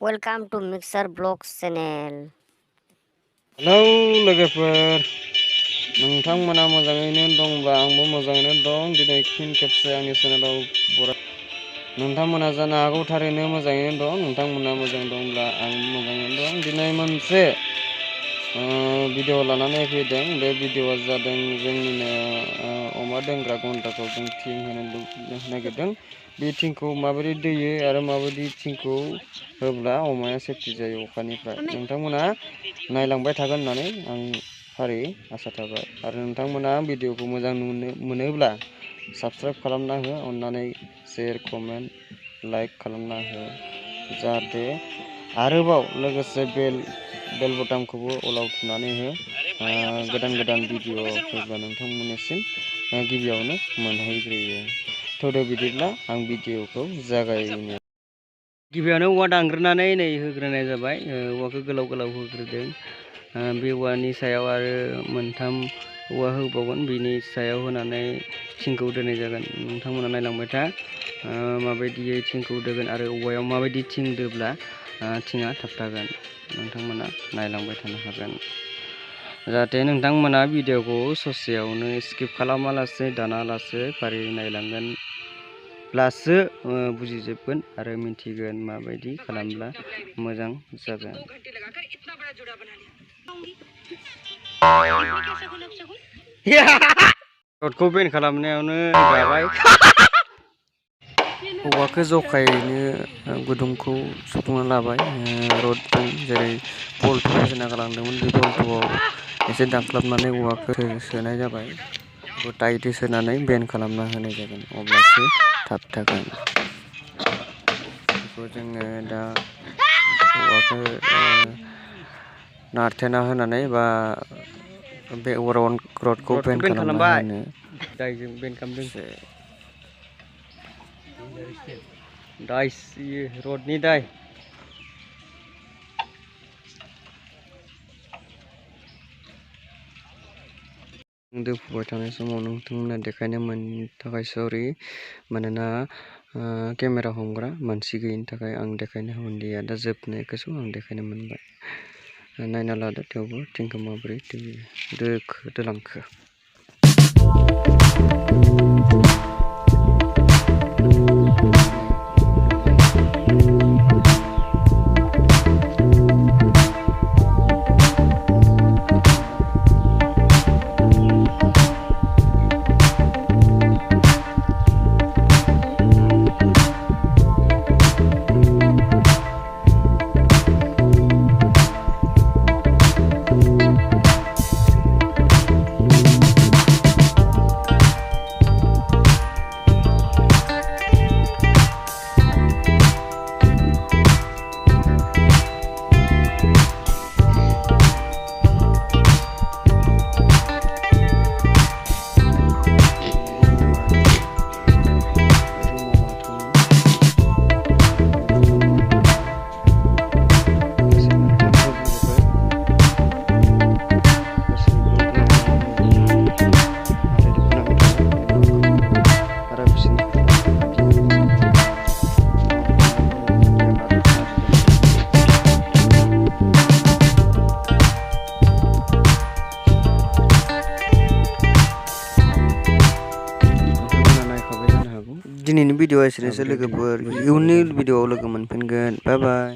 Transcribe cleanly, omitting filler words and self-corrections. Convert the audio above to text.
Welcome to Mixer Vlogs channel. Hello लोगोफोर नोंथांमोना मोजाङैनो दंब्ला आंबो मोजाङैनो दं। दिनै फिन खेबसे आंनि चेनेलाव बराय। नोंथांमोना जानो हागौ थारैनो मोजाङैनो दं। नोंथांमोना मोजां दंब्ला आंबो मोजाङैनो दं। दिनै मोनसे भिडिअ लानानै फैदों। बे भिडिअआ जादों जोंनिनो अमा दोनग्रा गन्द्राखौ जों थिं होनो नागिरदों। बे थिंखौ माबोरै दैयो आरो माबायदि थिंखौ होब्ला अमाया सेफटि जायो अखानिफ्राय। नोंथांमोना नायलांबाय थागोन होननानै आं फारियै आसा थाबाय। आरो नोंथांमोना भिडिअखौ मोजां मोनोब्ला साबस्क्राइब खालामना हो, अननानै शेयार कमेन्ट लाइक खालामना हो, जाहाथे आरोबाव लोगोसे बेल बटनखौबो अलाव थुनानै हो। गोदान भिडिअ फैब्ला नोंथांमोननिसिम गिबियावनो मोनहैग्रोयो। थौदो बिदिब्ला आं भिडिअखौ जागायनो। गिबियावनो औवा दानग्रोनानै नै होग्रोनाय जाबाय। औवाखौ गोलाव गोलाव होग्रोदों। बे औवानि सायाव आरो मोनथाम औवा होबावगोन। बिनि सायाव होनानै थिंखौ दोननाय जागोन। नोंथांमोना नायलांबाय था माबायदियै थिंखौ दोगोन आरो औवायाव माबायदि थिं दोब्ला थिंआ थाबथागोन। नोंथांमोना नायलांबाय थानो हागोन, जाहाथे नोंथांमोना भिडिअखौ ससेयावनो स्किप खालामालासे दानालासे फारि नायलांगोनब्लासो बुजिजोबगोन आरो मिन्थिगोन माबायदि खालामब्ला मोजां जागोन। रडखौ बेन्ड खालामनायावनो गाबाय। औवाखौ जखायैनो गुदुंखौ सुफुंना लाबाय। रडजों जेरै बल्टुआव सोना गालांदोंमोन, बे बल्टुआव एसे दानख्लाबनानै औवाखौ सोनाय जाबाय। बेखौ टाइटै सोनानै बेन्ड खालामना होनाय जागोन, अब्लासो थाबथागोन। बेखौ जोङो दा औवाखौ नारथेना होनानै बा बे रडखौ बेन्ड खालामना होनो दाइजों बेन्ड खालामदों। दाइस रडनि दाइ। दोफुबाय थानाय समाव नोंथांमोना देखायनो मोनैनि थाखाय सरि, मानोना केमेरा हमग्रा मानसि गैयिनि थाखाय आं देखायनो मोनदिया। दा जोबनायखौसो आं देखायनो मोनबाय। नायना लादो थेवबो थिंखौ माबोरै दोलांखो। दिनैनि भिडिअआ एसेनोसै लोगोफोर। इयुननि भिडिअआव लोगो मोनफिनगोन। बाय बाय।